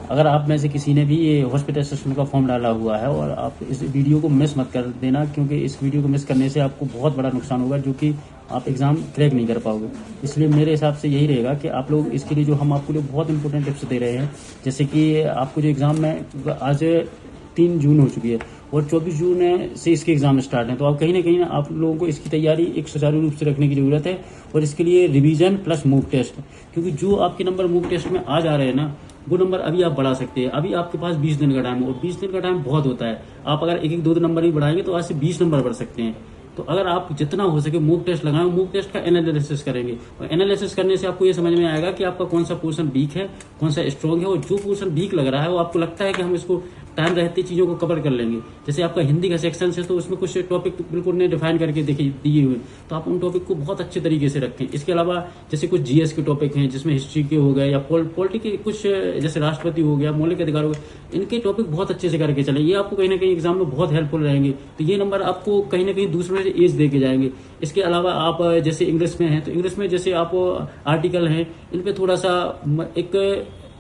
अगर आप में से किसी ने भी ये हॉस्पिटल असिस्टेंट का फॉर्म डाला हुआ है और आप इस वीडियो को मिस मत कर देना, क्योंकि इस वीडियो को मिस करने से आपको बहुत बड़ा नुकसान होगा, जो कि आप एग्ज़ाम क्रैक नहीं कर पाओगे। इसलिए मेरे हिसाब से यही रहेगा कि आप लोग इसके लिए जो हम आपको लिए बहुत इंपॉर्टेंट टिप्स दे रहे हैं, जैसे कि आपको जो एग्ज़ाम में आज 3 जून हो चुकी है और 24 जून से इसके एग्ज़ाम स्टार्ट हैं, तो आप कहीं ना आप लोगों को इसकी तैयारी एक सुचारू रूप से रखने की ज़रूरत है। और इसके लिए रिवीजन प्लस मूक टेस्ट, क्योंकि जो आपके नंबर मूक टेस्ट में आ जा रहे हैं ना, वो नंबर अभी आप बढ़ा सकते हैं। अभी आपके पास 20 दिन का टाइम है और 20 दिन का टाइम बहुत होता है। आप अगर एक 2 नंबर भी बढ़ाएंगे तो आज से 20 नंबर बढ़ सकते हैं। तो अगर आप जितना हो सके मूक टेस्ट लगाएं, मूक टेस्ट का एनालिसिस करेंगे और एनालिसिस करने से आपको ये समझ में आएगा कि आपका कौन सा पोर्शन वीक है, कौन सा स्ट्रॉन्ग है। और जो पोर्शन वीक लग रहा है वो आपको लगता है कि हम इसको टाइम रहते चीज़ों को कवर कर लेंगे, जैसे आपका हिंदी का सेक्शन है तो उसमें कुछ टॉपिक बिल्कुल ने डिफाइन करके दिए हुए, तो आप उन टॉपिक को बहुत अच्छे तरीके से रखें। इसके अलावा जैसे कुछ जीएस के टॉपिक हैं जिसमें हिस्ट्री के हो गए या पॉलिटी के कुछ, जैसे राष्ट्रपति हो गया, मौलिक अधिकार हो गया, इनके टॉपिक बहुत अच्छे से करके चलें। ये आपको कहीं ना कहीं एग्जाम में बहुत हेल्पफुल रहेंगे। तो ये नंबर आपको कहीं ना कहीं दूसरों से एज दे के जाएंगे। इसके अलावा आप जैसे इंग्लिश में हैं तो इंग्लिश में जैसे आप आर्टिकल हैं, इन पर थोड़ा सा एक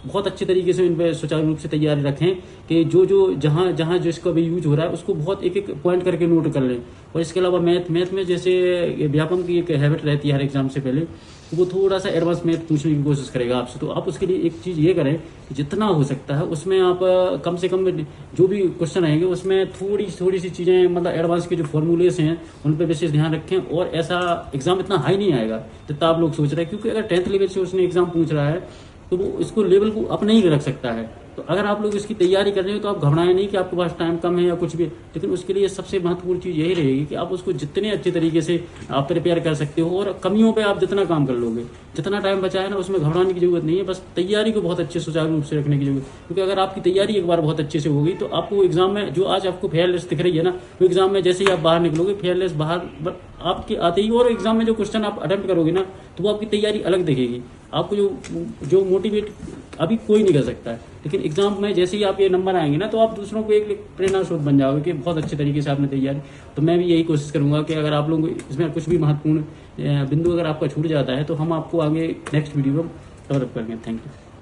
बहुत अच्छे तरीके से इन पर सुचारू रूप से तैयारी रखें कि जो जहाँ जहाँ जिसका भी यूज हो रहा है उसको बहुत एक पॉइंट करके नोट कर लें। और इसके अलावा मैथ में जैसे व्यापम की एक हैबिट रहती है हर एग्जाम से पहले, तो वो थोड़ा सा एडवांस मैथ पूछने की कोशिश करेगा आपसे। तो आप उसके लिए एक चीज़ ये करें कि जितना हो सकता है उसमें आप कम से कम जो भी क्वेश्चन आएंगे उसमें थोड़ी सी चीज़ें, मतलब एडवांस के जो फॉर्मूलेस हैं उन पर विशेष ध्यान रखें। और ऐसा एग्जाम इतना हाई नहीं आएगा जितना आप लोग सोच रहे हैं, क्योंकि अगर 10th लेवल से उसने एग्जाम पूछ रहा है तो वो इसको लेवल को अपने ही रख सकता है। तो अगर आप लोग इसकी तैयारी कर रहे हो तो आप घबराएं नहीं कि आपके पास टाइम कम है या कुछ भी, लेकिन उसके लिए सबसे महत्वपूर्ण चीज़ यही रहेगी कि आप उसको जितने अच्छे तरीके से आप प्रिपेयर कर सकते हो और कमियों पे आप जितना काम कर लोगे, जितना टाइम बचा है ना उसमें घबराने की जरूरत नहीं है। बस तैयारी को बहुत अच्छे सुचारू रूप से रखने की जरूरत, क्योंकि अगर आपकी तैयारी एक बार बहुत अच्छे से होगी तो आपको एग्जाम में जो आज आपको फेयर लिस्ट दिख रही है ना, तो एग्जाम में जैसे ही आप बाहर निकलोगे फेयर लिस्ट बाहर आपके आते ही, और एग्जाम में जो क्वेश्चन आप अटेम्प्ट करोगे ना तो वो आपकी तैयारी अलग दिखेगी। आपको जो मोटिवेट अभी कोई नहीं कर सकता है, लेकिन एग्जाम में जैसे ही आप ये नंबर आएंगे ना तो आप दूसरों को एक प्रेरणा स्रोत बन जाओगे कि बहुत अच्छे तरीके से आपने तैयारी। तो मैं भी यही कोशिश करूंगा कि अगर आप लोगों को इसमें कुछ भी महत्वपूर्ण बिंदु अगर आपका छूट जाता है तो हम आपको आगे नेक्स्ट वीडियो में कवर अप करेंगे। Thank you.